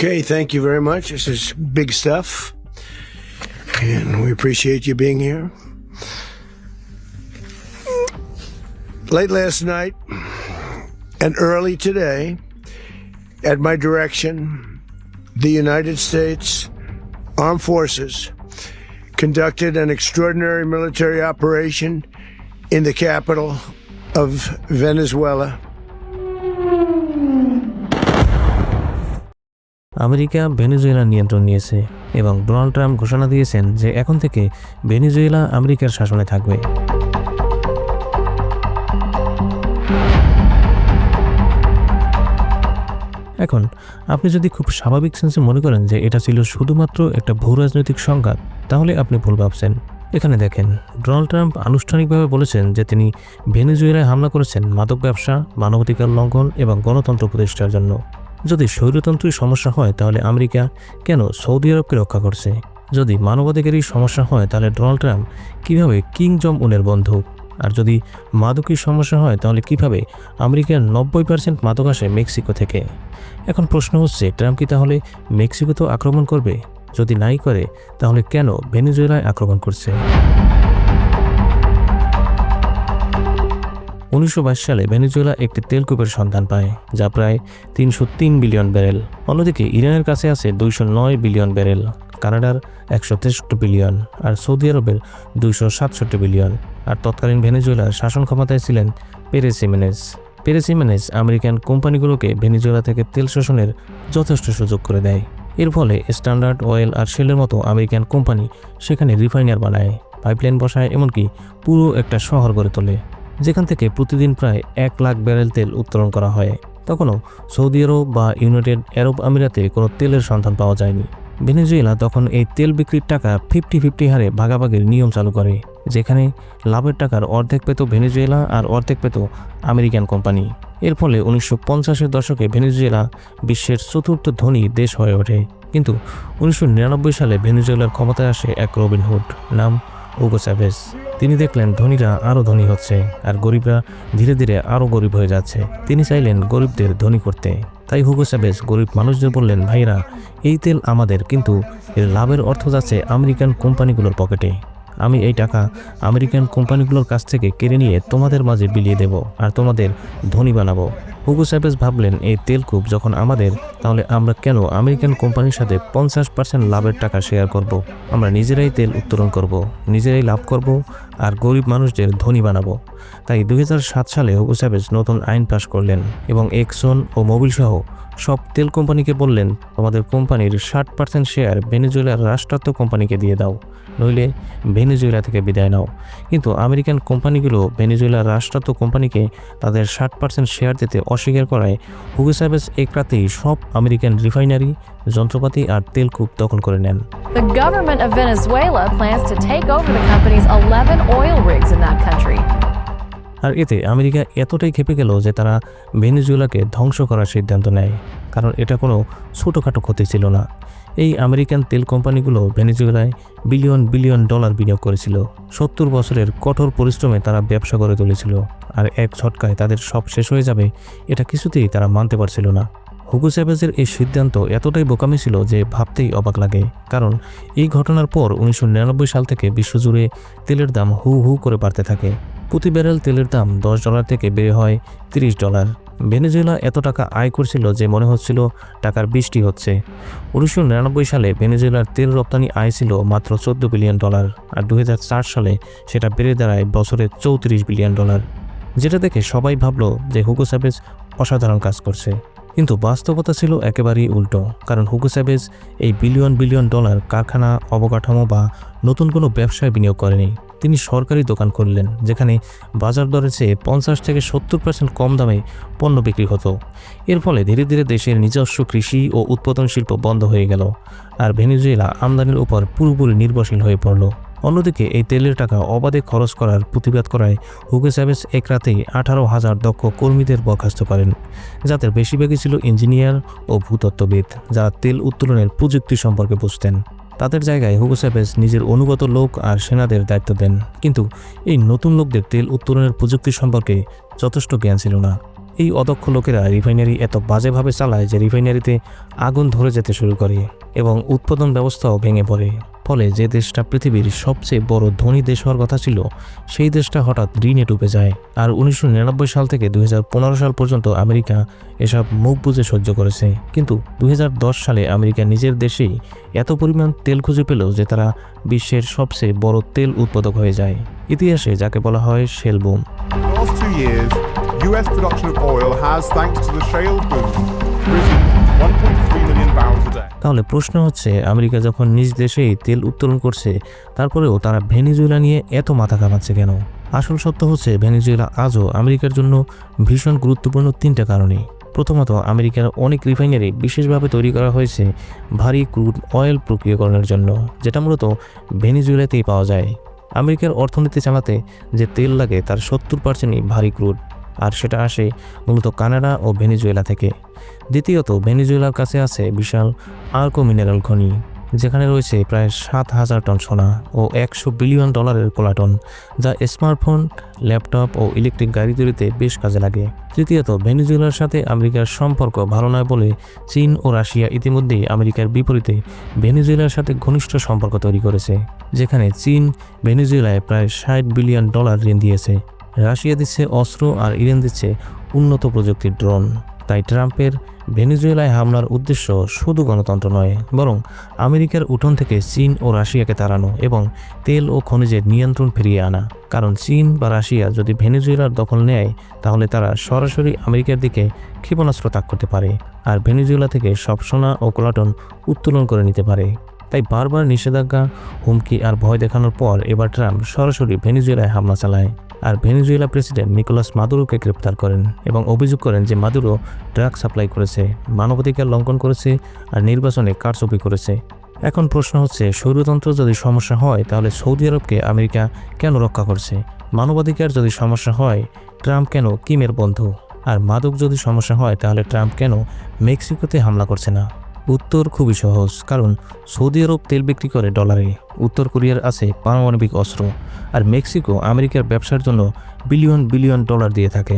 Okay, thank you very much. This is big stuff, and we appreciate you being here. Late last night and early today, at my direction, the United States Armed Forces conducted an extraordinary military operation in the capital of Venezuela. America Venezuela নিয়ন্ত্রণ নিয়েছে এবং Donald Trump ঘোষণা দিয়েছেন যে এখন থেকে Venezuela আমেরিকার শাসনে থাকবে। এখন আপনি যদি খুব স্বাভাবিক সেন্সে মনে করেন যে এটা ছিল শুধুমাত্র একটা ভূ রাজনৈতিক সংঘাত, তাহলে আপনি ভুল ভাবছেন। এখানে দেখেন, ডোনাল্ড ট্রাম্প আনুষ্ঠানিকভাবে বলেছেন যে তিনি ভেনেজুয়েলায় হামলা করেছেন মাদক ব্যবসা, মানবাধিকার লঙ্ঘন এবং গণতন্ত্র প্রতিষ্ঠার জন্য। যদি স্বৈরতন্ত্রী সমস্যা হয় তাহলে আমেরিকা কেন সৌদি আরবকে রক্ষা করছে? যদি মানবাধিকারই সমস্যা হয় তাহলে ডোনাল্ড ট্রাম্প কীভাবে কিং জং উনের বন্ধু? আর যদি মাদকের সমস্যা হয় তাহলে কিভাবে আমেরিকার 90% মাদক আসে মেক্সিকো থেকে? এখন প্রশ্ন হচ্ছে, ট্রাম্প কি তাহলে মেক্সিকোতে আক্রমণ করবে? যদি নাই করে তাহলে কেন ভেনেজুয়েলায় আক্রমণ করছে? 1922 সালে ভেনেজুয়েলা একটি তেলকূপের সন্ধান পায়, যা প্রায় 303 বিলিয়ন ব্যারেল। অন্যদিকে ইরানের কাছে আছে 209 বিলিয়ন ব্যারেল, কানাডার 163 বিলিয়ন, আর সৌদি আরবের 267 বিলিয়ন। আর তৎকালীন ভেনেজুয়েলার শাসন ক্ষমতায় ছিলেন Perez Jimenez. Perez Jimenez American কোম্পানিগুলোকে ভেনেজুয়েলা থেকে তেল শোষণের যথেষ্ট সুযোগ করে দেয়। এর ফলে স্ট্যান্ডার্ড অয়েল আর শেলের মতো আমেরিকান কোম্পানি সেখানে রিফাইনার বানায়, পাইপলাইন বসায়, এমনকি পুরো একটা শহর গড়ে তোলে, যেখান থেকে প্রতিদিন প্রায় 1 লাখ ব্যারেল তেল উত্তোলন করা হয়। তখনও সৌদি আরব বা ইউনাইটেড আরব আমিরাতে কোনো তেলের সন্ধান পাওয়া যায়নি। ভেনেজুয়েলা তখন এই তেল বিক্রির টাকা 50-50 হারে ভাগাভাগির নিয়ম চালু করে, যেখানে লাভের টাকার অর্ধেক পেত ভেনেজুয়েলা আর অর্ধেক পেত আমেরিকান কোম্পানি। এর ফলে 1950-এর দশকে ভেনেজুয়েলা বিশ্বের 4র্থ ধনী দেশ হয়ে ওঠে। কিন্তু 1999 সালে ভেনেজুয়েলার ক্ষমতায় আসে এক রবিনহুড, নাম হুগো চ্যাভেজ। তিনি দেখলেন ধনীরা আরও ধনী হচ্ছে আর গরিবরা ধীরে ধীরে আরও গরিব হয়ে যাচ্ছে। তিনি চাইলেন গরিবদের ধনী করতে। তাই হুগো চ্যাভেজ গরিব মানুষদের বললেন, ভাইরা, এই তেল আমাদের, কিন্তু এর লাভের অর্থ যাচ্ছে আমেরিকান কোম্পানিগুলোর পকেটে। আমি এই টাকা আমেরিকান কোম্পানিগুলোর কাছ থেকে কেড়ে নিয়ে তোমাদের মাঝে বিলিয়ে দেব আর তোমাদের ধনী বানাবো। হুগো চ্যাভেজ ভাবলেন, এই তেলকূপ যখন আমাদের, তাহলে আমরা কেন আমেরিকান কোম্পানির সাথে 50% লাভের টাকা শেয়ার করব? আমরা নিজেরাই তেল উত্তোলন করব, নিজেরাই লাভ করব আর গরিব মানুষদের ধনী বানাবো। তাই 2007 সালে হুগো চ্যাভেজ নতুন আইন পাশ করলেন এবং এক্সন ও মোবিল সহ সব তেল কোম্পানিকে বললেন, তোমাদের কোম্পানির 60% শেয়ার ভেনেজুয়েলার রাষ্ট্রায়ত্ত কোম্পানিকে দিয়ে দাও, নইলে ভেনেজুয়েলা থেকে বিদায় নাও। কিন্তু আমেরিকান কোম্পানিগুলো ভেনেজুয়েলার রাষ্ট্রায়ত্ত কোম্পানিকে তাদের 60% শেয়ার দিতে অস্বীকার করায় হুগো চ্যাভেজ এক রাতেই সব আমেরিকান রিফাইনারি, যন্ত্রপাতি আর তেলকূপ দখল করে নেন। The government of Venezuela plans to take over the company's 11 oil rigs in that country. আর এতে আমেরিকা এতটাই ক্ষেপে গেল যে তারা ভেনেজুয়েলাকে ধ্বংস করার সিদ্ধান্ত নেয়, কারণ এটা কোনো ছোটোখাটো ক্ষতি ছিল না। এই আমেরিকান তেল কোম্পানিগুলো ভেনেজুয়েলায় বিলিয়ন বিলিয়ন ডলার বিনিয়োগ করেছিল। 70 বছরের কঠোর পরিশ্রমে তারা ব্যবসা করে তুলেছিল, আর এক ঝটকায় তাদের সব শেষ হয়ে যাবে এটা কিছুতেই তারা মানতে পারছিল না। হুগো চ্যাভেজের এই সিদ্ধান্ত এতটাই বোকামি ছিল যে ভাবতেই অবাক লাগে, কারণ এই ঘটনার পর 1999 সাল থেকে বিশ্বজুড়ে তেলের দাম হু হু করে বাড়তে থাকে। প্রতি ব্যারেল তেলের দাম $10 থেকে বেড়ে হয় $30। ভেনেজুয়েলা এত টাকা আয় করছিল যে মনে হচ্ছিল টাকার বৃষ্টি হচ্ছে। 1999 সালে ভেনেজুয়েলার তেল রপ্তানি আয় ছিল মাত্র $14 বিলিয়ন, আর 2004 সালে সেটা বেড়ে দাঁড়ায় বছরে $34 বিলিয়ন, যেটা দেখে সবাই ভাবলো যে হুগো চ্যাভেজ অসাধারণ কাজ করছে। কিন্তু বাস্তবতা ছিল একেবারেই উল্টো, কারণ হুগো চ্যাভেজ এই বিলিয়ন বিলিয়ন ডলার কারখানা, অবকাঠামো বা নতুন কোনো ব্যবসায় বিনিয়োগ করেনি। তিনি সরকারি দোকান করলেন, যেখানে বাজার দরের চেয়ে 50 থেকে 70% কম দামে পণ্য বিক্রি হতো। এর ফলে ধীরে ধীরে দেশের নিজস্ব কৃষি ও উৎপাদন শিল্প বন্ধ হয়ে গেল, আর ভেনেজুয়েলা আমদানির উপর পুরোপুরি নির্ভরশীল হয়ে পড়ল। অন্যদিকে এই তেলের টাকা অবাধে খরচ করার প্রতিবাদ করায় হুগো চ্যাভেজ এক রাতেই 18,000 দক্ষ কর্মীদের বরখাস্ত করেন, যাদের বেশিরভাগই ছিল ইঞ্জিনিয়ার ও ভূতত্ত্ববিদ, যারা তেল উত্তোলনের প্রযুক্তি সম্পর্কে বুঝতেন। তাদের জায়গায় হুগো চ্যাভেজ নিজের অনুগত লোক আর সেনাদের দায়িত্ব দেন, কিন্তু এই নতুন লোকদের তেল উত্তোলনের প্রযুক্তি সম্পর্কে যথেষ্ট জ্ঞান ছিল না। এই অদক্ষ লোকেরা রিফাইনারি এত বাজেভাবে চালায় যে রিফাইনারিতে আগুন ধরে যেতে শুরু করে এবং উৎপাদন ব্যবস্থাও ভেঙে পড়ে। ফলে যে দেশটা পৃথিবীর সবচেয়ে বড় ধনী দেশ হওয়ার কথা ছিল সেই দেশটা হঠাৎ ঋণে ডুবে যায়। আর 1999 সাল থেকে 2015 সাল পর্যন্ত আমেরিকা এসব মুখ বুজে সহ্য করেছে। কিন্তু 2010 সালে আমেরিকা নিজের দেশেই এত পরিমাণ তেল খুঁজে পেল যে তারা বিশ্বের সবচেয়ে বড় তেল উৎপাদক হয়ে যায়, ইতিহাসে যাকে বলা হয় shell broom. The last 2 years, US production of oil has, thanks to the shale boom, risen 1.3 million barrels a day. তাহলে প্রশ্ন হচ্ছে, আমেরিকা যখন নিজ দেশেই তেল উত্তোলন করছে তারপরেও তারা ভেনেজুয়েলা নিয়ে এত মাথা ঘামাচ্ছে কেন? আসল সত্য হচ্ছে ভেনেজুয়েলা আজও আমেরিকার জন্য ভীষণ গুরুত্বপূর্ণ 3টা কারণে। প্রথমত, আমেরিকার অনেক রিফাইনারি বিশেষভাবে তৈরি করা হয়েছে ভারী ক্রুড অয়েল প্রক্রিয়াকরণের জন্য, যেটা মূলত ভেনেজুয়েলাতেই পাওয়া যায়। আমেরিকার অর্থনীতি চালাতে যে তেল লাগে তার 70%ই ভারী ক্রুড, আর সেটা আসে মূলত কানাডা ও ভেনেজুয়েলা থেকে। দ্বিতীয়ত, ভেনেজুয়েলার কাছে আছে বিশাল আর্কো মিনারেল খনি, যেখানে রয়েছে প্রায় 7,000 টন সোনা ও $100 বিলিয়ন কোলাটন, যা স্মার্টফোন, ল্যাপটপ ও ইলেকট্রিক গাড়ি তৈরিতে বেশ কাজে লাগে। তৃতীয়ত, ভেনেজুয়েলার সাথে আমেরিকার সম্পর্ক ভালো নয় বলে চীন ও রাশিয়া ইতিমধ্যেই আমেরিকার বিপরীতে ভেনেজুয়েলার সাথে ঘনিষ্ঠ সম্পর্ক তৈরি করেছে, যেখানে চীন ভেনেজুয়েলায় প্রায় $60 বিলিয়ন ঋণ দিয়েছে। রাশিয়া দিচ্ছে অস্ত্র আর ইরান দিচ্ছে উন্নত প্রযুক্তির ড্রোন। তাই ট্রাম্পের ভেনেজুয়েলায় হামলার উদ্দেশ্য শুধু গণতন্ত্র নয়, বরং আমেরিকার উঠোন থেকে চীন ও রাশিয়াকে তাড়ানো এবং তেল ও খনিজের নিয়ন্ত্রণ ফিরিয়ে আনা। কারণ চীন বা রাশিয়া যদি ভেনেজুয়েলার দখল নেয় তাহলে তারা সরাসরি আমেরিকার দিকে ক্ষেপণাস্ত্র তাক করতে পারে আর ভেনেজুয়েলা থেকে সব সোনা ও কোলাটন উত্তোলন করে নিতে পারে। তাই বারবার নিষেধাজ্ঞা, হুমকি আর ভয় দেখানোর পর এবার ট্রাম্প সরাসরি ভেনেজুয়েলায় হামলা চালায় আর ভেনেজুয়েলা প্রেসিডেন্ট নিকোলাস মাদুরোকে গ্রেপ্তার করেন এবং অভিযোগ করেন যে মাদুরো ড্রাগ সাপ্লাই করেছে, মানবাধিকার লঙ্ঘন করেছে আর নির্বাচনে কারচুপি করেছে। এখন প্রশ্ন হচ্ছে, স্বৈরতন্ত্র যদি সমস্যা হয় তাহলে সৌদি আরবকে আমেরিকা কেন রক্ষা করছে? মানবাধিকার যদি সমস্যা হয় ট্রাম্প কেন কিমের বন্ধু? আর মাদক যদি সমস্যা হয় তাহলে ট্রাম্প কেন মেক্সিকোতে হামলা করছে না? উত্তর খুবই সহজ, কারণ সৌদি আরব তেল বিক্রি করে ডলারে, উত্তর কোরিয়ার আছে পারমাণবিক অস্ত্র, আর মেক্সিকো আমেরিকার ব্যবসার জন্য বিলিয়ন বিলিয়ন ডলার দিয়ে থাকে।